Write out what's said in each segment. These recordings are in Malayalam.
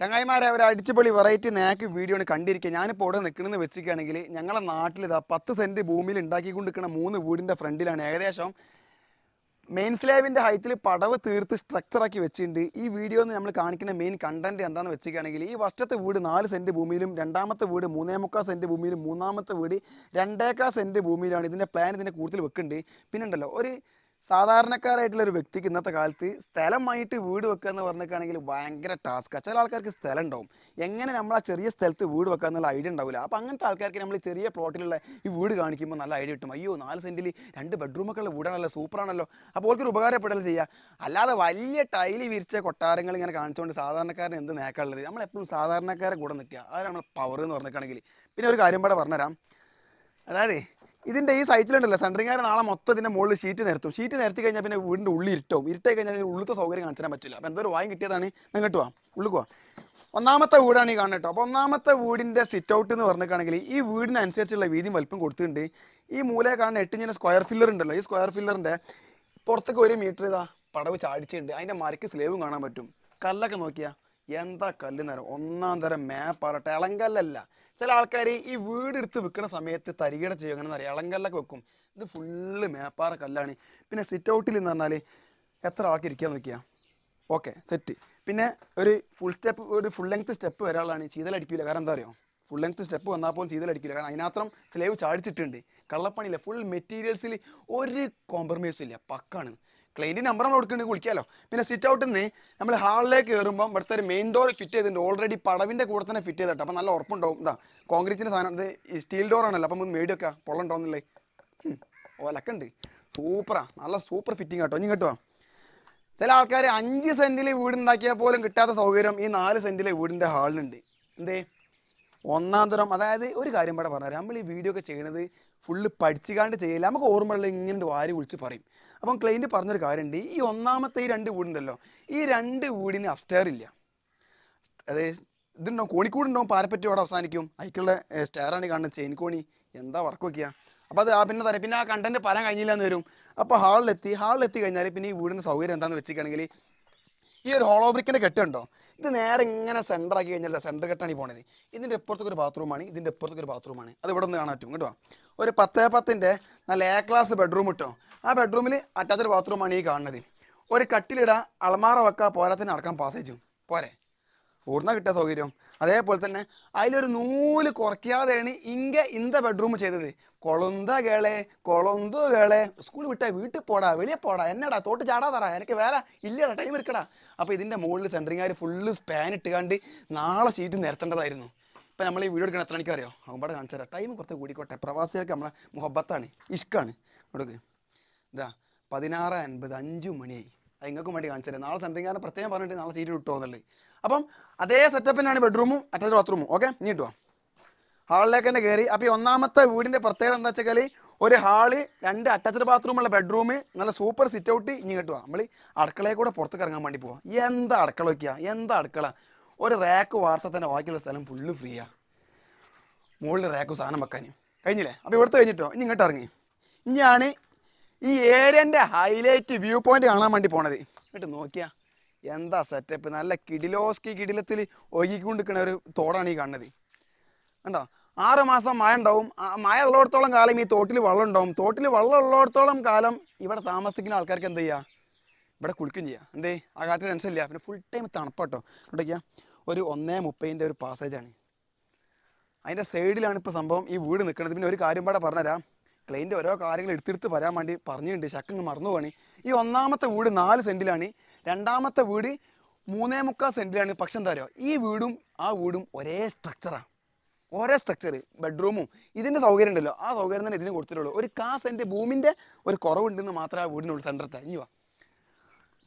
ചങ്ങായിമാരെ ഒരു അടിച്ചുപൊളി വെറൈറ്റി നേക്ക് വീഡിയോ ആണ് കണ്ടിരിക്കുക. ഞാനിപ്പോൾ ഇവിടെ നിൽക്കണമെന്ന് വെച്ചിരിക്കുകയാണെങ്കിൽ ഞങ്ങളുടെ നാട്ടിൽ ഇതാ 10 സെൻറ്റ് ഭൂമിയിൽ ഉണ്ടാക്കിക്കൊണ്ടിരിക്കുന്ന 3 വീടിൻ്റെ ഫ്രണ്ടിലാണ് ഏകദേശം മെയിൻ സ്ലാബിൻ്റെ ഹൈറ്റിൽ പടവ് തീർത്ത് സ്ട്രക്ചറാക്കി വെച്ചിട്ടുണ്ട്. ഈ വീഡിയോ നമ്മൾ കാണിക്കുന്ന മെയിൻ കണ്ടന്റ് എന്താണെന്ന് വെച്ചിരിക്കുകയാണെങ്കിൽ ഈ ഫസ്റ്റത്തെ വീട് 4 സെൻറ്റ് ഭൂമിയിലും രണ്ടാമത്തെ വീട് 3.25 സെൻറ്റ് ഭൂമിയിലും മൂന്നാമത്തെ വീട് 2.25 സെൻറ്റ് ഭൂമിയിലാണ്. ഇതിൻ്റെ പ്ലാൻ ഇതിൻ്റെ കൂടുതൽ വെക്കുന്നുണ്ട്. പിന്നെ ഉണ്ടല്ലോ ഒരു സാധാരണക്കാരായിട്ടുള്ള ഒരു വ്യക്തിക്ക് ഇന്നത്തെ കാലത്ത് സ്ഥലമായിട്ട് വീട് വെക്കുക എന്ന് പറഞ്ഞിട്ടാണെങ്കിൽ ഭയങ്കര ടാസ്ക്കാണ്. ചില ആൾക്കാർക്ക് സ്ഥലം ഉണ്ടാവും, എങ്ങനെ നമ്മൾ ആ ചെറിയ സ്ഥലത്ത് വീട് വെക്കുക എന്നുള്ള ഐഡിയ ഉണ്ടാവില്ല. അപ്പോൾ അങ്ങനത്തെ ആൾക്കാർക്ക് നമ്മൾ ചെറിയ പ്ലോട്ടിലുള്ള ഈ വീട് കാണിക്കുമ്പോൾ നല്ല ഐഡിയ കിട്ടും. അയ്യോ 4 സെൻറ്റിൽ 2 ബെഡ്റൂമൊക്കെ ഉള്ള വീടാണല്ലോ, സൂപ്പറാണല്ലോ. അപ്പോൾ അവർക്കൊരു ഉപകാരപ്പെടൽ ചെയ്യുക. അല്ലാതെ വലിയ ടൈല് വിരിച്ച കൊട്ടാരങ്ങൾ ഇങ്ങനെ കാണിച്ചുകൊണ്ട് സാധാരണക്കാരന് എന്ത് നേക്കാനുള്ളത്? നമ്മളെപ്പോഴും സാധാരണക്കാരെ കൂടെ നിൽക്കുക, അതാണ് നമ്മൾ പവർ എന്ന് പറഞ്ഞിട്ടാണെങ്കിൽ. പിന്നെ ഒരു കാര്യം കൂടെ പറഞ്ഞുതരാം. അതായത് ഇതിൻ്റെ ഈ സൈറ്റിലുണ്ടല്ലോ സെൻട്രിങ്ങാർ നാളെ മൊത്തം ഇതിൻ്റെ മുകളിൽ ഷീറ്റ് നിരത്തും. ഷീറ്റ് നിരത്തി കഴിഞ്ഞാൽ പിന്നെ വീടിൻ്റെ ഉള്ളിൽ ഇരുട്ടായി കഴിഞ്ഞാൽ ഉള്ളിലത്തെ സൗകര്യം കാണിച്ചാൽ പറ്റില്ല. അപ്പോൾ എന്തൊരു വായും കിട്ടിയതാണ്. നിങ്ങൾക്ക് പോവാം, ഉള്ളിൽ പോവാം. ഒന്നാമത്തെ വീടാണ് ഈ കാണുന്നത് കേട്ടോ. അപ്പോൾ ഒന്നാമത്തെ വീടിൻ്റെ സിറ്റ് ഔട്ട് എന്ന് പറഞ്ഞിട്ടാണെങ്കിൽ ഈ വീടിനനുസരിച്ചുള്ള വീതിയും വലിപ്പം കൊടുത്തിട്ടുണ്ട്. ഈ മൂലയെ കാണുന്ന 8 ഇഞ്ചിൻ്റെ സ്ക്വയർ ഫില്ലർ ഉണ്ടല്ലോ, ഈ സ്ക്വയർ ഫില്ലറിൻ്റെ പുറത്തേക്ക് 1 മീറ്റർ ഇതാ പടവ് ചാടിച്ചിട്ടുണ്ട്. അതിൻ്റെ മരക്ക് സ്ലേവും കാണാൻ പറ്റും. കല്ലൊക്കെ നോക്കിയാൽ എന്താ കല്ല് നേരം, ഒന്നാം തരം മേപ്പാറട്ടെ, ഇളങ്കല്ലല്ല. ചില ആൾക്കാർ ഈ വീടെടുത്ത് വെക്കുന്ന സമയത്ത് തരികട ചെയ്യും, അങ്ങനെ അറിയാം, ഇളങ്കല്ലൊക്കെ വെക്കും. ഇത് ഫുള്ള് മേപ്പാറ കല്ലാണ്. പിന്നെ സിറ്റ് ഔട്ടിൽ എന്ന് പറഞ്ഞാൽ എത്ര ആൾക്ക് ഇരിക്കാൻ നോക്കിയാൽ ഓക്കെ സെറ്റ്. പിന്നെ ഒരു ഫുൾ ലെങ്ത് സ്റ്റെപ്പ് വരാനുള്ളതാണ്. ചീതലടിക്കില്ല, കാരണം എന്താ അറിയോ, ഫുൾ ലെങ്ത് സ്റ്റെപ്പ് വന്നാൽ പോലും ചീതലടിക്കില്ല, കാരണം അതിനകത്തും സ്ലേവ് ചാടിച്ചിട്ടുണ്ട്. കള്ളപ്പണിയില്ല, ഫുൾ മെറ്റീരിയൽസിൽ ഒരു കോംപ്രമൈസും ഇല്ല, പക്കാണ്. ക്ലൈൻറ്റ് നമ്പർ നമ്മൾ കൊടുക്കുന്നുണ്ടെങ്കിൽ വിളിക്കാമല്ലോ. പിന്നെ സിറ്റ് ഔട്ടിൽ നിന്ന് നമ്മൾ ഹാളിലേക്ക് കയറുമ്പോൾ ഇവിടുത്തെ ഒരു മെയിൻ ഡോർ ഫിറ്റ് ചെയ്തിട്ടുണ്ട്. ഓൾറെഡി പടവിൻ്റെ കൂടെ തന്നെ ഫിറ്റ് ചെയ്തിട്ട്, അപ്പോൾ നല്ല ഉറപ്പുണ്ടാവും. ഇതാ കോൺക്രീറ്റിൻ്റെ സാധനം, ഇത് സ്റ്റീൽ ഡോറാണല്ലോ, അപ്പം മേടിയൊക്കെ പൊള്ളുണ്ടാവുന്നില്ലേ. ഓലക്കുണ്ട്, സൂപ്പറാ, നല്ല സൂപ്പർ ഫിറ്റിംഗ് കേട്ടോ. ഇനി കേട്ടോ, ചില ആൾക്കാർ 5 സെൻറ്റിൽ വീടുണ്ടാക്കിയാൽ പോലും കിട്ടാത്ത സൗകര്യം ഈ 4 സെൻറ്റിലെ വീടിൻ്റെ ഹാളിനുണ്ട്. എന്തേ ഒന്നാം തരം. അതായത് ഒരു കാര്യം ഇവിടെ പറഞ്ഞാൽ നമ്മൾ ഈ വീഡിയോ ഒക്കെ ചെയ്യണത് ഫുള്ള് പഠിച്ചുകാണ്ട് ചെയ്യില്ല, നമുക്ക് ഓർമ്മയുള്ള ഇങ്ങനെ വാരി വിളിച്ച് പറയും. അപ്പം ക്ലൈൻറ്റ് പറഞ്ഞൊരു കാര്യമുണ്ട്, ഈ ഒന്നാമത്തെ ഈ 2 വീടുണ്ടല്ലോ, ഈ 2 വീടിന് അപ്സ്റ്റെയർ ഇല്ല. അതായത് ഇതുണ്ടാവും, കോണിക്കൂടുണ്ടാവും, പാരപ്പറ്റി അവിടെ അവസാനിക്കും. അതിക്കുള്ള സ്റ്റെയറാണ് കാണുന്നത്, ചെയിൻ കോണി. എന്താ വർക്ക് നോക്കിയാൽ. അപ്പോൾ അത് പിന്നെ തരാം. പിന്നെ ആ കണ്ടന്റ് പറയാൻ കഴിഞ്ഞില്ല എന്ന് വരും. അപ്പോൾ ഹാളിലെത്തി കഴിഞ്ഞാൽ പിന്നെ ഈ വീടിൻ്റെ സൗകര്യം എന്താണെന്ന് വെച്ചിട്ടുണ്ടെങ്കിൽ ഈ ഒരു ഹോളോ ബ്രിക്കിൻ്റെ കെട്ടുണ്ടോ, ഇത് നേരെ ഇങ്ങനെ സെൻറ്റർ ആക്കി കഴിഞ്ഞാൽ സെൻറ്റർ കെട്ടാണ് ഈ പോണത്. ഇതിൻ്റെ ഇപ്പുറത്തേക്ക് ഒരു ബാത്റൂമാണ്, ഇതിൻ്റെ ഇപ്പുറത്തേക്ക് ഒരു ബാത്റൂമാണ്. അത് ഇവിടെ നിന്ന് കാണാൻ പറ്റും കേട്ടോ. ഒരു 10x10 നല്ല A ക്ലാസ് ബെഡ്റൂം കിട്ടോ. ആ ബെഡ്റൂമിൽ അറ്റാച്ച്ഡ് ബാത്റൂമാണ് ഈ കാണുന്നത്. ഒരു കട്ടിലിടാൻ അളമാറ വെക്കുക, പോരാത്തിന് നടക്കാൻ പാസേജും പോരെ, പൂർണ്ണ കിട്ടിയ സൗകര്യം. അതേപോലെ തന്നെ അതിലൊരു നൂല് കുറയ്ക്കാതെയാണ് ഇന്ത ബെഡ്റൂം ചെയ്തത്. കൊളന്തു കേളെ സ്കൂൾ വിട്ടാൽ വീട്ടിൽ പോടാ, വെളിയെ പോടാ, എന്നടാ തോട്ട് ചാടാ തറാ, എനിക്ക് വേറെ ഇല്ലടാ, ടൈം എടുക്കടാ. അപ്പോൾ ഇതിൻ്റെ മുകളിൽ സെൻട്രിങ്ങാർ ഫുള്ള് സ്പാൻ ഇട്ടുകാണ്ട് നാളെ ഷീറ്റ് നിരത്തേണ്ടതായിരുന്നു. ഇപ്പം നമ്മൾ ഈ വീഡിയോ എടുക്കണം എത്ര മണിക്കറിയോ, അവിടെ കാണിച്ചു തരാം. ടൈം കുറച്ച് കൂടിക്കോട്ടെ, പ്രവാസികൾക്ക് നമ്മളെ മുഹബത്താണ്, ഇഷ്കാണ്. കൊടുക്ക് ഇതാ 16:50, 5 മണിയായി. അത് നിങ്ങൾക്കും വേണ്ടി കാണിച്ചു തരാം. നാളെ സെൻട്രിങ്ങാരൻ പ്രത്യേകം പറഞ്ഞിട്ട് നാളെ സീറ്റ് കിട്ടുമോ എന്നുള്ളത്. അപ്പം അതേ സെറ്റപ്പിനാണ് ബെഡ്റൂമും അറ്റാച്ച്ഡ് ബാത്റൂമും. ഓക്കെ, നീ കിട്ടുക ഹാളിലേക്ക് തന്നെ കയറി. അപ്പോൾ ഈ ഒന്നാമത്തെ വീടിൻ്റെ പ്രത്യേകത എന്താ വെച്ചാൽ ഒരു ഹാള്, 2 അറ്റാച്ച്ഡ് ബാത്റൂമുള്ള ബെഡ്റൂം, നല്ല സൂപ്പർ സിറ്റ് ഔട്ട്. ഇനി കിട്ടുക നമ്മൾ അടുക്കളയിൽ കൂടെ പുറത്തേക്ക് ഇറങ്ങാൻ വേണ്ടി പോവാം. എന്താ അടുക്കള വയ്ക്കുക, എന്താ അടുക്കള, ഒരു റാക്ക് വാർത്ത തന്നെ ബാക്കിയുള്ള സ്ഥലം ഫുള്ള് ഫ്രീയാണ്. മുകളിൽ റാക്ക് സാധനം വെക്കാൻ കഴിഞ്ഞില്ലേ. അപ്പോൾ ഇവിടുത്തെ കഴിഞ്ഞിട്ടോ ഇനി ഇങ്ങോട്ട് ഇറങ്ങി. ഇനിയാണ് ഈ ഏരിയൻ്റെ ഹൈലൈറ്റ് വ്യൂ പോയിന്റ് കാണാൻ വേണ്ടി പോണത്. എന്നിട്ട് നോക്കിയാൽ എന്താ സെറ്റപ്പ്, നല്ല കിടിലത്തിൽ ഒഴുകിക്കൊണ്ടിരിക്കുന്ന ഒരു തോടാണ് ഈ കാണുന്നത്. കണ്ടോ, 6 മാസം മഴ ഉണ്ടാവും. മഴ ഉള്ളിടത്തോളം കാലം ഈ തോട്ടിൽ വെള്ളം ഉണ്ടാവും. തോട്ടിൽ വെള്ളം ഉള്ളിടത്തോളം കാലം ഇവിടെ താമസിക്കുന്ന ആൾക്കാർക്ക് എന്ത് ചെയ്യുക, ഇവിടെ കുളിക്കുകയും ചെയ്യുക. എന്തേ ആ കാലത്ത് ടെൻഷൻ ഇല്ല. പിന്നെ ഫുൾ ടൈം തണുപ്പാട്ടോ. ഇവിടേക്കാ ഒരു 1:30 ഒരു പാസേജാണ്. അതിൻ്റെ സൈഡിലാണ് ഇപ്പോൾ സംഭവം ഈ വീട് നിൽക്കുന്നത്. പിന്നെ ഒരു കാര്യം പാടെ പറഞ്ഞുതരാം, ക്ലൈൻറ്റ് ഓരോ കാര്യങ്ങൾ എടുത്തെടുത്ത് പറയാൻ വേണ്ടി പറഞ്ഞിട്ടുണ്ട്, ശക്കങ്ങ് മറന്നു പോവാണ്. ഈ ഒന്നാമത്തെ വീട് 4 സെൻറ്റിലാണ്, രണ്ടാമത്തെ വീട് 3.25 സെൻറ്റിലാണ്. പക്ഷെ എന്താ പറയുക, ഈ വീടും ആ വീടും ഒരേ സ്ട്രക്ചറാണ്, ഒരേ സ്ട്രക്ചർ. ബെഡ്റൂമും ഇതിൻ്റെ സൗകര്യം ഉണ്ടല്ലോ, ആ സൗകര്യം തന്നെ ഇതിന് കൊടുത്തിട്ടുള്ളൂ. ഒരു 1/4 സെൻറ്റ് ഭൂമിൻ്റെ ഒരു കുറവുണ്ടെന്ന് മാത്രമേ ആ വീടിനുള്ളൂ. സെൻറ്ററത്തെ ഇനിവാ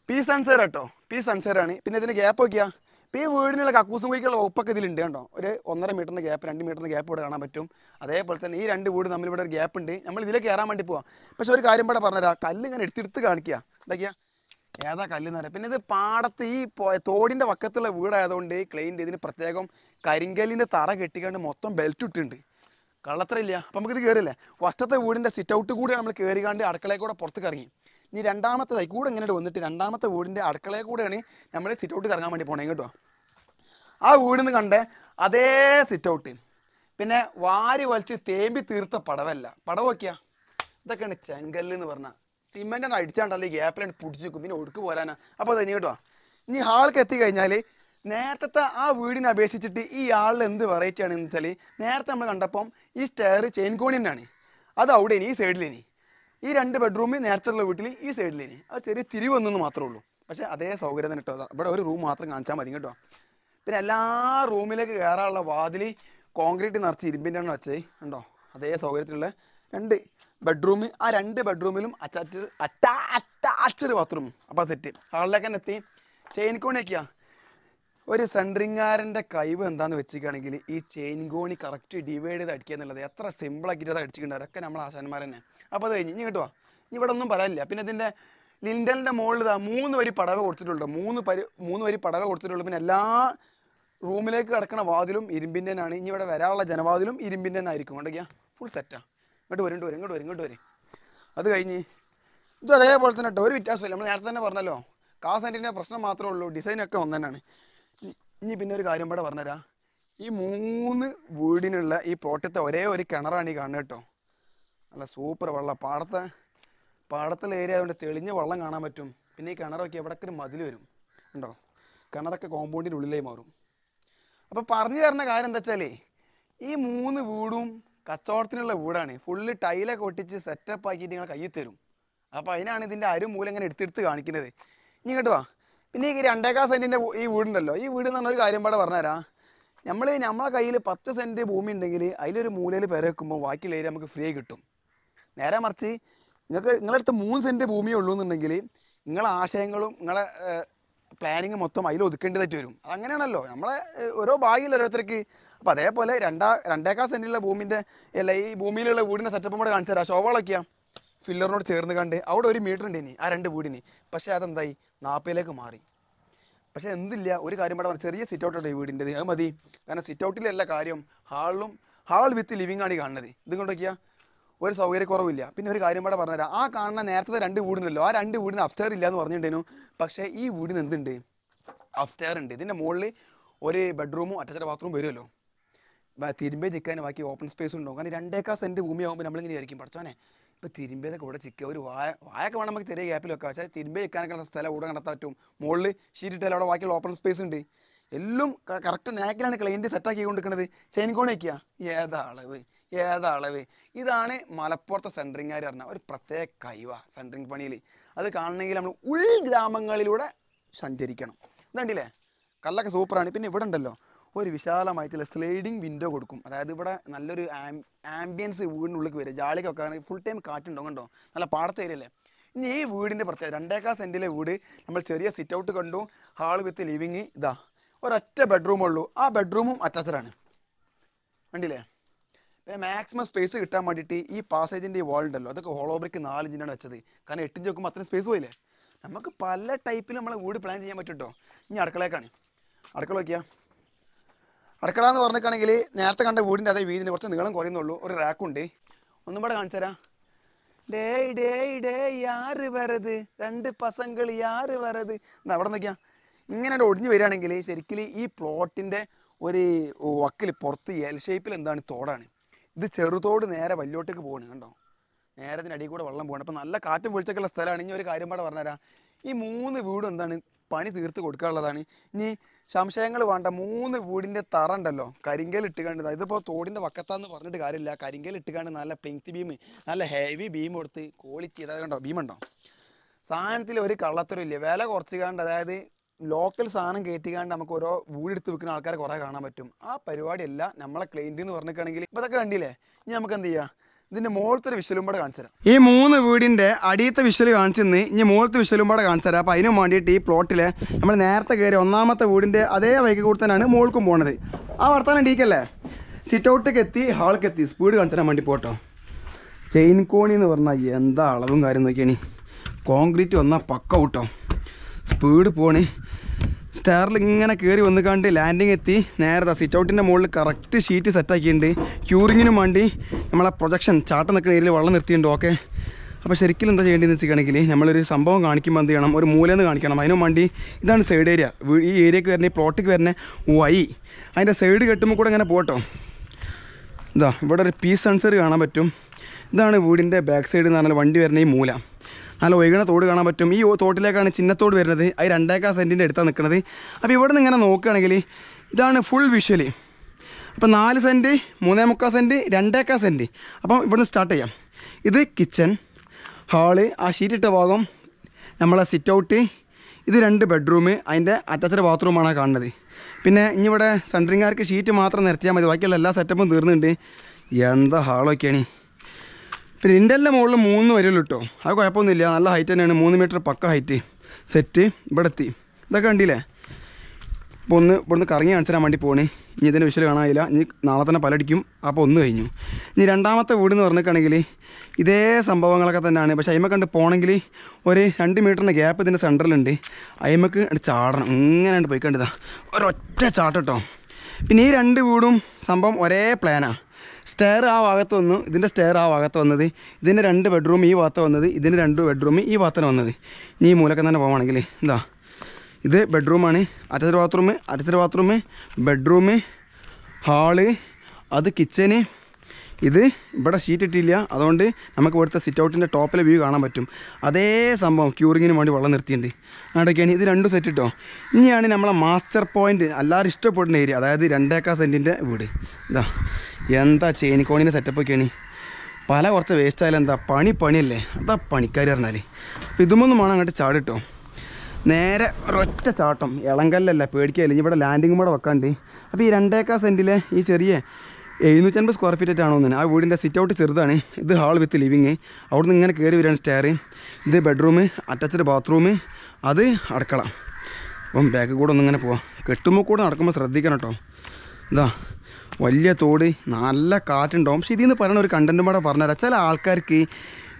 പീസ് ആൻസർ കേട്ടോ, പീസ് ആൻസറാണ്. പിന്നെ ഇതിൻ്റെ ഗ്യാപ്പ് നോക്കിയാൽ ഇപ്പോൾ ഈ വീടിനുള്ള കക്കൂസും കുഴിക്കുള്ള ഒപ്പൊക്കെ ഇതിലുണ്ട് കണ്ടോ. ഒരു 1.5 മീറ്ററിൻ്റെ ഗ്യാപ്പ്, 2 മീറ്ററിൻ്റെ ഗ്യാപ്പ് ഇവിടെ കാണാൻ പറ്റും. അതേപോലെ തന്നെ ഈ 2 വീട് തമ്മിൽ ഇവിടെ ഒരു ഗ്യാപ്പ് ഉണ്ട്. നമ്മൾ ഇതിലേക്ക് കയറാൻ വേണ്ടി പോവാം. പക്ഷെ ഒരു കാര്യം ഇവിടെ പറഞ്ഞുതരാം, കല്ല് ഇങ്ങനെ എടുത്തെടുത്ത് കാണിക്കുക, ഉണ്ടാക്കിയാ ഏതാ കല്ലെന്ന് പറയാം. പിന്നെ ഇത് പാടത്ത് ഈ തോടിൻ്റെ വക്കത്തുള്ള വീടായതുകൊണ്ട് ക്ലൈൻറ്റ് ഇതിന് പ്രത്യേകം കരിങ്കല്ലിൻ്റെ തറ കെട്ടിക്കാണ്ട് മൊത്തം ബെൽറ്റ് ഇട്ടുണ്ട്. കള്ളത്തരമില്ല. അപ്പം നമുക്കിത് കയറില്ലേ, ഫസ്റ്റത്തെ വീടിൻ്റെ സിറ്റ് ഔട്ട് കൂടെ നമ്മൾ കയറിക്കാണ്ട് അടുക്കളയിൽ കൂടെ പുറത്തേക്ക് ഇറങ്ങി. ഇനി രണ്ടാമത്തെ കൂടെ ഇങ്ങനെ വന്നിട്ട് രണ്ടാമത്തെ വീടിൻ്റെ അടുക്കളയിൽ കൂടെയാണ് നമ്മൾ സിറ്റ് ഔട്ട് ഇറങ്ങാൻ വേണ്ടി പോകണേ കേട്ടോ. ആ വീടിൽ നിന്ന് കണ്ടേ അതേ സിറ്റ് ഔട്ട്. പിന്നെ വാരി വലിച്ച് തേമ്പി തീർത്ത പടവല്ല, പടവ് നോക്കിയാ ഇതൊക്കെയാണ് ചെങ്കല്ല് എന്ന് പറഞ്ഞാൽ. സിമെൻ്റാണ് അടിച്ചാണ്ടല്ലോ ഈ ഗ്യാപ്പിലാണ് പിടിച്ചിരിക്കും, പിന്നെ ഒടുക്ക് പോരാനാ. അപ്പോൾ അത് കഴിഞ്ഞ് കേട്ടോ. ഇനി ഹാൾക്ക് എത്തിക്കഴിഞ്ഞാൽ നേരത്തെ ആ വീടിനെ അപേക്ഷിച്ചിട്ട് ഈ ആളിൽ എന്ത് വെറൈറ്റി ആണെന്ന് വെച്ചാൽ, നേരത്തെ നമ്മൾ കണ്ടപ്പം ഈ സ്റ്റെയർ ചെയിൻ കോണി തന്നെയാണ്, അത് അവിടെ ഈ സൈഡിലേനി. ഈ 2 ബെഡ്റൂമിൽ നേരത്തെ ഉള്ള വീട്ടിൽ ഈ സൈഡിലേനി. അത് ചെറിയ തിരിവൊന്നെന്ന് മാത്രമേ ഉള്ളൂ. പക്ഷേ അതേ സൗകര്യം തന്നെ കേട്ടോ. ഇവിടെ ഒരു റൂം മാത്രം കാണിച്ചാൽ മതി കേട്ടോ. പിന്നെ എല്ലാ റൂമിലേക്ക് കയറാനുള്ള വാതിൽ കോൺക്രീറ്റ് നിറച്ച് ഇരുമ്പിൻ്റെ എണ്ണം വെച്ചേ ഉണ്ടോ. അതേ സൗകര്യത്തിലുള്ള 2 ബെഡ്റൂം. ആ 2 ബെഡ്റൂമിലും അറ്റാച്ച്ഡ് ബാത്റൂം. അപ്പോൾ സെറ്റ്. ഹാളിലേക്ക് തന്നെ എത്തി. ചെയിൻ കോണിയൊക്കെയാ. ഒരു സെൻട്രിങ്ങാരൻ്റെ കഴിവ് എന്താണെന്ന് വെച്ചിരിക്കുകയാണെങ്കിൽ ഈ ചെയിൻ കോണി കറക്റ്റ് ഡിവൈഡ് ചെയ്ത് അടിക്കുക എന്നുള്ളത് എത്ര സിമ്പിളാക്കിയിട്ട് അത് അടിച്ചിട്ടുണ്ട്. അതൊക്കെ നമ്മൾ ആശാന്മാർ തന്നെ. അപ്പോൾ അത് കഴിഞ്ഞ് ഇനി കിട്ടുക. ഇനി ഇവിടെ ഒന്നും പറയാനില്ല. പിന്നെ ഇതിൻ്റെ ലിൻഡലിൻ്റെ മുകളിൽ 3 വരി പടവ കൊടുത്തിട്ടുണ്ട്. 3 വരി പടവ കൊടുത്തിട്ടുള്ളൂ. പിന്നെ എല്ലാ റൂമിലേക്ക് കിടക്കുന്ന വാതിലും ഇരുമ്പിൻ്റെ തന്നെയാണ്. ഇനി ഇവിടെ വരാനുള്ള ജനവാതിലും ഇരുമ്പിൻ്റെ തന്നെ ആയിരിക്കും. കൊണ്ടൊക്കെയാ ഫുൾ സെറ്റാണ്. ഇങ്ങോട്ട് വരും. അത് കഴിഞ്ഞ് ഇത് അതേപോലെ തന്നെ കേട്ടോ, ഒരു വ്യത്യാസമില്ല. നമ്മൾ നേരത്തെ തന്നെ പറഞ്ഞല്ലോ, കാസെൻറ്റിൻ്റെ പ്രശ്നം മാത്രമേ ഉള്ളൂ, ഡിസൈനൊക്കെ ഒന്ന് തന്നെയാണ്. ഇനി പിന്നെ ഒരു കാര്യം ഇവിടെ പറഞ്ഞുതരാം. ഈ 3 വീടിനുള്ള ഈ പ്ലോട്ടത്തെ ഒരേ ഒരു കിണറാണ് ഈ കാണുന്നത് കേട്ടോ. നല്ല സൂപ്പർ വെള്ളം. പാടത്തുള്ള ഏരിയ ആയതുകൊണ്ട് തെളിഞ്ഞ വെള്ളം കാണാൻ പറ്റും. പിന്നെ ഈ കിണറൊക്കെ എവിടെയൊക്കെ ഒരു മതിൽ വരും ഉണ്ടോ. കിണറൊക്കെ കോമ്പൗണ്ടിൻ്റെ ഉള്ളിലേ മാറും. അപ്പോൾ പറഞ്ഞു തരുന്ന കാര്യം എന്താ വെച്ചാൽ, ഈ 3 വീടും കച്ചവടത്തിനുള്ള വീടാണ്. ഫുള്ള് ടൈലൊക്കെ ഒട്ടിച്ച് സെറ്റപ്പ് ആക്കിയിട്ട് നിങ്ങൾ കയ്യിൽ തരും. അപ്പോൾ അതിനാണ് ഇതിൻ്റെ മൂലം ഇങ്ങനെ എടുത്തെടുത്ത് കാണിക്കുന്നത്. ഇനി ഇങ്ങോട്ട് വാ. പിന്നെ ഈ 2.25 സെൻറ്റിൻ്റെ ഈ വീടുണ്ടല്ലോ, ഈ വീട് എന്ന് പറഞ്ഞൊരു കാര്യം പാടെ പറഞ്ഞുതരാം. നമ്മളെ കയ്യിൽ 10 സെൻറ്റ് ഭൂമി ഉണ്ടെങ്കിൽ അതിലൊരു മൂലയിൽ പെര വെക്കുമ്പോൾ ബാക്കിയുള്ള ഏരിയ നമുക്ക് ഫ്രീ കിട്ടും. നേരെ മറിച്ച് നിങ്ങളടുത്ത് 3 സെൻറ്റ് ഭൂമിയേ ഉള്ളൂ എന്നുണ്ടെങ്കിൽ നിങ്ങളെ ആശയങ്ങളും നിങ്ങളെ പ്ലാനിങ് മൊത്തം അതിൽ ഒതുക്കേണ്ടതായിട്ട് വരും. അങ്ങനെയാണല്ലോ നമ്മളെ ഓരോ ഭാഗ്യമില്ല ഓരോരുത്തർക്ക്. അപ്പോൾ അതേപോലെ 2.25 സെൻറ്റിലുള്ള ഭൂമിൻ്റെ അല്ല ഈ ഭൂമിയിലുള്ള വീടിൻ്റെ സെറ്റപ്പും കൂടെ കാണിച്ചു തരാം. ഷോവളൊക്കെയാണ് ഫില്ലറിനോട് ചേർന്ന് കണ്ട് അവിടെ 1 മീറ്റർ ഉണ്ട് ഇനി ആ 2 വീടിന്. പക്ഷേ അതെന്തായി 40ലേക്ക് മാറി. പക്ഷേ എന്തില്ല, ഒരു കാര്യം ഇവിടെ ചെറിയ സിറ്റ് ഔട്ട് ഉണ്ട് ഈ വീടിൻ്റെ. അത് മതി. കാരണം സിറ്റ് ഔട്ടിലല്ല കാര്യം, ഹാൾ വിത്ത് ലിവിങ് ആണ് ഈ കാണുന്നത്. ഇത് കൊണ്ടൊക്കെയാ ഒരു സൗകര്യക്കുറവില്ല. പിന്നെ ഒരു കാര്യം ഇവിടെ പറഞ്ഞുതരാം. ആ കാണുന്ന നേരത്തെ 2 വീടുണ്ടല്ലോ, ആ 2 വീടിന് അപ്സ്റ്റെയർ ഇല്ല എന്ന് പറഞ്ഞിട്ടുണ്ടായിരുന്നു. പക്ഷേ ഈ വീടിന് എന്തുണ്ട്, അപ്സ്റ്റെയർ ഉണ്ട്. ഇതിൻ്റെ മുകളിൽ ഒരു ബെഡ്റൂമും അറ്റാച്ച്ഡ് ബാത്റൂം വരുമല്ലോ. തിരുമ്പേ ചിക്കാൻ ബാക്കി ഓപ്പൺ സ്പേസ് ഉണ്ടാവും. കാരണം 2.25 സെൻറ്റ് ഭൂമിയാകുമ്പോൾ നമ്മളിങ്ങനെ ആയിരിക്കും പഠിച്ചോനെ ഇപ്പോൾ തിരുമ്പേതൊക്കെ ഇവിടെ ചിക്കുക. ഒരു വായൊക്കെ വേണം നമുക്ക് ചെറിയ ഗ്യാപ്പിൽ വെക്കാം. പക്ഷേ തിരുമ്പേ ചിക്കാനൊക്കെ സ്ഥലം ഇവിടെ കണ്ടെത്താൻ പറ്റും. മുകളിൽ ഷീറ്റിട്ടാൽ അവിടെ ബാക്കിയുള്ള ഓപ്പൺ സ്പേസ് ഉണ്ട്. എല്ലാം കറക്റ്റ് നേക്കിലാണ് ക്ലൈൻറ്റ് സെറ്റാക്കി കൊണ്ടിരിക്കുന്നത്. ചെയിൻ കോണി വയ്ക്കുക. ഏതാ അളവ്. ഇതാണ് മലപ്പുറത്തെ സെൻട്രിങ്ങുകാർ പറഞ്ഞാൽ ഒരു പ്രത്യേക കഴിവ സെൻട്രിങ് പണിയിൽ. അത് കാണണമെങ്കിൽ നമ്മൾ ഉൾഗ്രാമങ്ങളിലൂടെ സഞ്ചരിക്കണം. ഇതുണ്ടല്ലേ, കല്ലൊക്കെ സൂപ്പറാണ്. പിന്നെ ഇവിടെ ഉണ്ടല്ലോ ഒരു വിശാലമായിട്ടുള്ള സ്ലൈഡിങ് വിൻഡോ കൊടുക്കും. അതായത് ഇവിടെ നല്ലൊരു ആംബിയൻസ് വീടിനുള്ളിൽ വരും. ജാളിക്കൊക്കെ ആണെങ്കിൽ ഫുൾ ടൈം കാറ്റുണ്ടോ കണ്ടോ, നല്ല പാടത്തെ ഏരിയല്ലേ. ഇനി ഈ വീടിൻ്റെ പ്രത്യേകത 2.25 സെൻറ്റിലെ വീട്. നമ്മൾ ചെറിയ സിറ്റ് ഔട്ട് കണ്ടു, ഹാൾ വിത്ത് ലിവിങ്. ഇതാ ഒരൊറ്റ ബെഡ്റൂമുള്ളൂ. ആ ബെഡ്റൂമും അറ്റാച്ച്ഡാണ്. കണ്ടില്ലേ. പിന്നെ മാക്സിമം സ്പേസ് കിട്ടാൻ വേണ്ടിയിട്ട് ഈ പാസേജിൻ്റെ ഈ വാൾ ഉണ്ടല്ലോ അതൊക്കെ ഹോളോ ബ്രിക്ക് 4 ഇഞ്ചിനാണ് വെച്ചത്. കാരണം 8 ഇഞ്ച് വെക്കുമ്പോൾ അത്രയും സ്പേസ് പോയില്ലേ. നമുക്ക് പല ടൈപ്പിൽ നമ്മളെ വീട് പ്ലാൻ ചെയ്യാൻ പറ്റും കേട്ടോ. ഇനി അടുക്കളയൊക്കെയാണ്. അടുക്കള നോക്കിയാൽ അടുക്കള എന്ന് പറഞ്ഞിട്ടാണെങ്കിൽ നേരത്തെ കണ്ട വീടിൻ്റെ അതേ വീതിന് കുറച്ച് നീളം കുറയുന്നുള്ളൂ. ഒരു റാക്കുണ്ട്. ഒന്നും കൂടെ കാണിച്ചു തരാം. യാറ് വരത് 2 പസങ്ങൾ യാറ് വരത്. അവിടെ നോക്കിയാൽ ഇങ്ങനെ ഒടിഞ്ഞു വരികയാണെങ്കിൽ ശരിക്കും ഈ പ്ലോട്ടിൻ്റെ ഒരു വക്കിൽ പുറത്ത് എൽ ഷേപ്പിൽ എന്താണ് തോടാണ്. ഇത് ചെറുതോട് നേരെ വല്യോട്ടേക്ക് പോകണം കണ്ടോ. നേരെ ഇതിനടിയിൽ കൂടെ വെള്ളം പോകണം. അപ്പോൾ നല്ല കാറ്റും വെളിച്ചൊക്കെയുള്ള സ്ഥലമാണ്. ഇനി ഒരു കാര്യം പാടെ പറഞ്ഞുതരാം. ഈ 3 വീടും എന്താണ് പണി തീർത്ത് കൊടുക്കാനുള്ളതാണ്. ഇനി സംശയങ്ങൾ വേണ്ട. 3 വീടിൻ്റെ തറ ഉണ്ടല്ലോ കരിങ്കൽ ഇട്ടുകാണ്ട്. ഇതിപ്പോൾ തോടിൻ്റെ വക്കത്താന്ന് പറഞ്ഞിട്ട് കാര്യമില്ല. കരിങ്കൽ ഇട്ടുകാണ്ട് നല്ല പെങ്ക്തി ബീം, നല്ല ഹെവി ബീം കൊടുത്ത് ക്വാളിറ്റി. അതായത് കണ്ടോ ബീമുണ്ടോ, സാധനത്തിൽ ഒരു കള്ളത്തരം ഇല്ല. വില കുറച്ച് കാണ്ട്, അതായത് ലോക്കൽ സാധനം കയറ്റിക്കാണ്ട് നമുക്ക് ഓരോ വീടെടുത്ത് വെക്കുന്ന ആൾക്കാരെ കുറേ കാണാൻ പറ്റും. ആ പരിപാടിയല്ല നമ്മളെ ക്ലൈൻറ്റ് എന്ന് പറഞ്ഞിട്ടാണെങ്കിൽ. ഇപ്പോൾ ഇതൊക്കെ കണ്ടില്ലേ. ഇനി നമുക്ക് എന്ത് ചെയ്യാം, ഇതിൻ്റെ മുകളിലത്തെ ഒരു വിഷ്വലും കൂടെ കാണിച്ചു തരാം. ഈ 3 വീടിൻ്റെ അടിയത്തെ വിഷ്വൽ കാണിച്ചെന്ന് ഇനി മുകളിലത്തെ വിഷ്വലും കൂടെ കാണിച്ചു തരാം. അപ്പോൾ അതിന് വേണ്ടിയിട്ട് ഈ പ്ലോട്ടിൽ നമ്മൾ നേരത്തെ കയറി 1ാമത്തെ വീടിൻ്റെ അതേ വൈകി കൂടെ തന്നെയാണ് മുകൾക്കും പോണത്. ആ വർത്താനം ഡീക്കല്ലേ. സിറ്റ് ഔട്ടേക്ക് എത്തി, ഹാൾക്ക് എത്തി. സ്പീഡ് കാണിച്ചു തരാൻ വേണ്ടി പോട്ടോ. ചെയിൻ കോണി എന്ന് പറഞ്ഞാൽ എന്താ അളവും കാര്യം നോക്കിയാണ്. കോൺക്രീറ്റ് വന്നാൽ പക്ക ഔട്ടോ. സ്പീഡ് പോണ്. സ്റ്റെയറിൽ ഇങ്ങനെ കയറി വന്നുകാണ്ട് ലാൻഡിങ് എത്തി. നേരെ സിറ്റ് ഔട്ടിൻ്റെ മുകളിൽ കറക്റ്റ് ഷീറ്റ് സെറ്റാക്കിയിട്ടുണ്ട്. ക്യൂറിങ്ങിനും വേണ്ടി നമ്മളെ പ്രൊജക്ഷൻ ചാട്ടം നിൽക്കുന്ന ഏരിയയിൽ വെള്ളം നിർത്തിയിട്ടുണ്ട്. ഓക്കെ, അപ്പോൾ ശരിക്കും എന്താ ചെയ്യേണ്ടതെന്ന് വെച്ചിട്ടുണ്ടെങ്കിൽ നമ്മളൊരു സംഭവം കാണിക്കുമ്പോൾ എന്ത് ചെയ്യണം, ഒരു മൂലന്ന് കാണിക്കണം. അതിന് വേണ്ടി ഇതാണ് സൈഡ് ഏരിയ. ഈ ഏരിയക്ക് വരുന്ന ഈ പ്ലോട്ടിക്ക് വരുന്ന വഴി അതിൻ്റെ സൈഡ് കെട്ടുമ്പോൾ കൂടെ ഇങ്ങനെ പോട്ടോ. ഇതാ ഇവിടെ ഒരു പീസ് സെൻസർ കാണാൻ പറ്റും. ഇതാണ് വീടിൻ്റെ ബാക്ക് സൈഡ് എന്ന് പറഞ്ഞാൽ വണ്ടി വരുന്ന ഈ മൂല. നല്ല ഒഴുകണ തോട് കാണാൻ പറ്റും. ഈ തോട്ടിലേക്കാണ് ചിന്നത്തോട് വരുന്നത്. അത് 2.25 സെൻറ്റിൻ്റെ അടുത്താണ് നിൽക്കുന്നത്. അപ്പോൾ ഇവിടെ നിന്ന് ഇങ്ങനെ നോക്കുകയാണെങ്കിൽ ഇതാണ് ഫുൾ വിഷ്വലി. അപ്പോൾ 4 സെൻറ്റ്, 3.25 സെൻറ്റ്, 2.25 സെൻറ്റ്. അപ്പം ഇവിടുന്ന് സ്റ്റാർട്ട് ചെയ്യാം. ഇത് കിച്ചൺ, ഹാള്, ആ ഷീറ്റിട്ട ഭാഗം നമ്മളെ സിറ്റ് ഔട്ട്, ഇത് 2 ബെഡ്റൂം, അതിൻ്റെ അറ്റാച്ച്ഡ് ബാത്റൂമാണ് കാണുന്നത്. പിന്നെ ഇനി ഇവിടെ സെൻട്രിങ്ങാർക്ക് ഷീറ്റ് മാത്രം നിരത്തിയാൽ മതി, ബാക്കിയുള്ള എല്ലാ സെറ്റപ്പും തീർന്നുണ്ട്. എന്താ ഹാളൊക്കെയാണ്. പിന്നെ ഇതിൻ്റെ മുകളിൽ 3 വരുള്ളൂ കേട്ടോ. അത് കുഴപ്പമൊന്നുമില്ല, നല്ല ഹൈറ്റ് തന്നെയാണ്. 3 മീറ്റർ പക്ക ഹൈറ്റ് സെറ്റ് ഇവിടെ എത്തി. ഇതൊക്കെ കണ്ടില്ലേ. അപ്പോൾ ഇവിടുന്ന് കറങ്ങി കാണിച്ചാൽ വേണ്ടി പോണേ. ഇനി ഇതിൻ്റെ വിഷയം കാണാനില്ല. ഇനി നാളെ തന്നെ പലടിക്കും. അപ്പോൾ 1 കഴിഞ്ഞു. ഇനി രണ്ടാമത്തെ വീട് എന്ന് പറഞ്ഞിട്ടാണെങ്കിൽ ഇതേ സംഭവങ്ങളൊക്കെ തന്നെയാണ്. പക്ഷേ അയിമ കണ്ട് പോകണമെങ്കിൽ ഒരു 2 മീറ്ററിൻ്റെ ഗ്യാപ്പ് ഇതിൻ്റെ സെൻറ്ററിലുണ്ട്. അയിമക്ക് ചാടണം. ഇങ്ങനെ പോയിക്കണ്ടിതാ ഒരൊറ്റ ചാട്ടം കേട്ടോ. പിന്നെ ഈ 2 വീടും സംഭവം ഒരേ പ്ലാനാണ്. സ്റ്റെയർ ആ ഭാഗത്ത് വന്നു, ഇതിൻ്റെ സ്റ്റെയർ ആ ഭാഗത്ത് വന്നത്, ഇതിൻ്റെ 2 ബെഡ്റൂം ഈ ഭാഗത്ത് വന്നത്, ഇതിൻ്റെ 2 ബെഡ്റൂം ഈ ഭാഗത്താണ് വന്നത്. ഇനി ഈ മൂലക്കം തന്നെ പോകുകയാണെങ്കിൽ എന്താ ഇത് ബെഡ്റൂമാണ്, അറ്റാച്ച്ഡ് ബാത്റൂം, ബെഡ്റൂം, ഹാള്, അത് കിച്ചന്. ഇത് ഇവിടെ ഷീറ്റ് ഇട്ടില്ല, അതുകൊണ്ട് നമുക്ക് ഇവിടുത്തെ സിറ്റ് ഔട്ടിൻ്റെ ടോപ്പിലെ വ്യൂ കാണാൻ പറ്റും. അതേ സംഭവം ക്യൂറിങ്ങിന് വേണ്ടി വെള്ളം നിർത്തിയിട്ടുണ്ട്. അവിടെയൊക്കെയാണ് ഇത് 2 സെറ്റ് ഇട്ടോ. ഇനിയാണ് നമ്മളെ മാസ്റ്റർ പോയിൻറ്റ്, എല്ലാവരും ഇഷ്ടപ്പെടുന്ന ഏരിയ, അതായത് 2.25 സെൻറ്റിൻ്റെ വീട്. ഇതാ എന്താ ചേനിക്കോണിൻ്റെ സെറ്റപ്പൊക്കെയാണ്. കുറച്ച് വേസ്റ്റ് ആയാലും എന്താ പണിയല്ലേ, അതാ പണിക്കാർ പറഞ്ഞാൽ. അപ്പോൾ ഇതുമൊന്നും വേണം അങ്ങോട്ട് ചാടിട്ടോ. നേരെ ഒരൊറ്റ ചാട്ടം, ഇളങ്കല്ലല്ല, പേടിക്കുകയല്ല. ഇനി ഇവിടെ ലാൻഡിങ്ങും കൂടെ വെക്കാണ്ട്. അപ്പോൾ ഈ 2.25 സെൻറ്റിലെ ഈ ചെറിയ 750 സ്ക്വയർ ഫീറ്റ് ആണോ എന്ന്. ആ വീടിൻ്റെ സിറ്റ് ഔട്ട് ചെറുതാണ്. ഇത് ഹാൾ വിത്ത് ലിവിങ്. അവിടെ നിന്ന് ഇങ്ങനെ കയറി വരികയാണ് സ്റ്റെയർ. ഇത് ബെഡ്റൂം, അറ്റാച്ച്ഡ് ബാത്റൂം, അത് അടുക്കള. അപ്പം ബാക്ക് കൂടെ ഒന്നിങ്ങനെ പോവാം. കെട്ടുമ്പോൾ കൂടെ നടക്കുമ്പോൾ ശ്രദ്ധിക്കണം കേട്ടോ. ഇതാ വലിയ തോട്, നല്ല കാറ്റുണ്ടാവും. പക്ഷേ ഇതിൽ നിന്ന് പറയുന്ന ഒരു കണ്ടൻറ്റും കൂടെ പറഞ്ഞുതരാം. ചില ആൾക്കാർക്ക്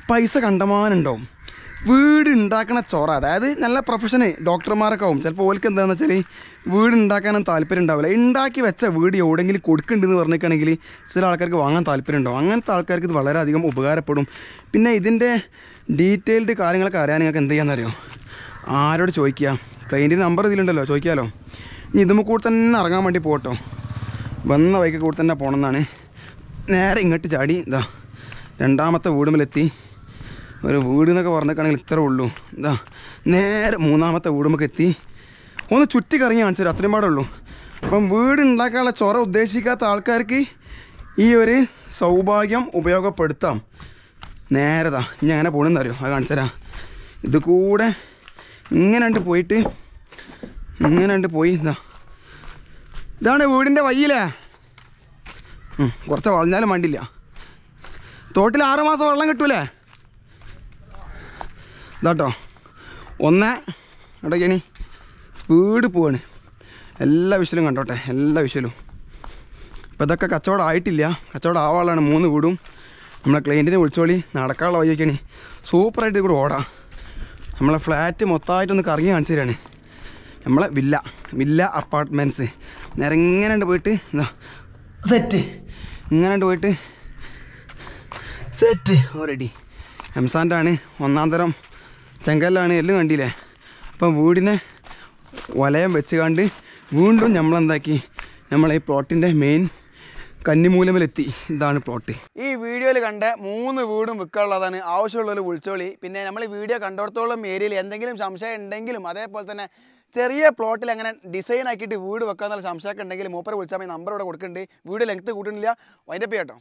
പൈസ കണ്ടമാനുണ്ടാവും, വീട് ഉണ്ടാക്കണ ചൊറ. അതായത് നല്ല പ്രൊഫഷന് ഡോക്ടർമാരൊക്കെ ആവും. ചിലപ്പോൾ ഓൽക്ക് എന്താണെന്ന് വെച്ചാൽ വീട് ഉണ്ടാക്കാനും താല്പര്യം ഉണ്ടാവില്ല. ഉണ്ടാക്കി വെച്ച വീട് എവിടെയെങ്കിലും കൊടുക്കുന്നുണ്ടെന്ന് പറഞ്ഞിട്ടാണെങ്കിൽ ചില ആൾക്കാർക്ക് വാങ്ങാൻ താല്പര്യം ഉണ്ടാവും. അങ്ങനത്തെ ആൾക്കാർക്ക് ഇത് വളരെയധികം ഉപകാരപ്പെടും. പിന്നെ ഇതിൻ്റെ ഡീറ്റെയിൽഡ് കാര്യങ്ങളൊക്കെ അറിയാൻ നിങ്ങൾക്ക് എന്ത് ചെയ്യാമെന്നറിയോ, ആരോട് ചോദിക്കുക. ക്ലയൻറ്റിൻ്റെ നമ്പർ ഇതിലുണ്ടല്ലോ, ചോദിക്കാമല്ലോ. ഇനി ഇതുമ്പോൾ കൂടെ തന്നെ ഇറങ്ങാൻ വേണ്ടി പോകട്ടോ. വന്ന വഴിക്ക് കൂടെ തന്നെ പോകണമെന്നാണ്. നേരെ ഇങ്ങോട്ട് ചാടി ഇതാ രണ്ടാമത്തെ വീടുമ്പിലെത്തി. ഒരു വീട് എന്നൊക്കെ പറഞ്ഞിട്ടാണെങ്കിൽ ഇത്രേ ഉള്ളൂ. ഇതാ നേരെ മൂന്നാമത്തെ വീടുമ്പൊക്കെ എത്തി. ഒന്ന് ചുറ്റി കറങ്ങി കാണിച്ചു തരാം, അത്രയും പാടുള്ളൂ. അപ്പം വീട് ഉണ്ടാക്കാനുള്ള ചൊറ ഉദ്ദേശിക്കാത്ത ആൾക്കാർക്ക് ഈ ഒരു സൗഭാഗ്യം ഉപയോഗപ്പെടുത്താം. നേരതാ ഇനി അങ്ങനെ പോകണമെന്ന് അറിയോ, അത് കാണിച്ചു തരാം. ഇത് കൂടെ ഇങ്ങനെ പോയിട്ട് ഇങ്ങനെ പോയി. ഇതാണ് വീടിൻ്റെ വയ്യിലേ. കുറച്ച് വളഞ്ഞാലും വേണ്ടില്ല. തോട്ടിൽ 6 മാസം വെള്ളം കിട്ടൂലേ. ഇതാട്ടോ 1 ഇടയ്ക്കണി സ്പീഡ് പോവാണ്. എല്ലാ വിഷയിലും കണ്ടോട്ടെ, എല്ലാ വിഷയിലും. ഇപ്പോൾ ഇതൊക്കെ കച്ചവടം ആയിട്ടില്ല, കച്ചവടം ആവാളാണ് 3 വീടും. നമ്മളെ ക്ലയൻറ്റിനെ വിളിച്ചോളി, നടക്കാനുള്ള വഴിയൊക്കെയാണ്. സൂപ്പറായിട്ട് കൂടെ ഓടാം. നമ്മളെ ഫ്ലാറ്റ് മൊത്തമായിട്ടൊന്ന് കറങ്ങി കാണിച്ചു തരാണ്. നമ്മളെ വില്ല അപ്പാർട്ട്മെൻറ്റ്സ്. നേരെ ഇങ്ങനെ പോയിട്ട് എന്താ സെറ്റ്, ഇങ്ങനെ പോയിട്ട് സെറ്റ് ഓൾറെഡി. എംസാൻ്റാണ്, 1-ാം തരം ചെങ്കല്ലാണ്, എല്ലാം കണ്ടില്ലേ. അപ്പം വീടിനെ വലയം വെച്ച് കണ്ട് വീണ്ടും നമ്മളെന്താക്കി, നമ്മളെ ഈ പ്ലോട്ടിൻ്റെ മെയിൻ കന്നിമൂലമിലെത്തി. ഇതാണ് പ്ലോട്ട്. ഈ വീഡിയോയിൽ കണ്ട 3 വീടും വിൽക്കാനുള്ളതാണ്. ആവശ്യമുള്ളവർ വിളിച്ചോളി. പിന്നെ നമ്മൾ ഈ വീഡിയോ കണ്ടിടത്തോളം ഏരിയയിൽ എന്തെങ്കിലും സംശയം ഉണ്ടെങ്കിലും അതേപോലെ തന്നെ ചെറിയ പ്ലോട്ടിൽ അങ്ങനെ ഡിസൈൻ ആക്കിയിട്ട് വീട് വെക്കാന്നുള്ള സംശയമൊക്കെ ഉണ്ടെങ്കിൽ മൂപ്പരെ വിളിച്ചാൽ മതി. നമ്പർ ഇവിടെ കൊടുക്കുന്നുണ്ട്. Video length കൂട്ടുന്നില്ല. വൈൻഡപ്പ് ചെയ്യാട്ടോ.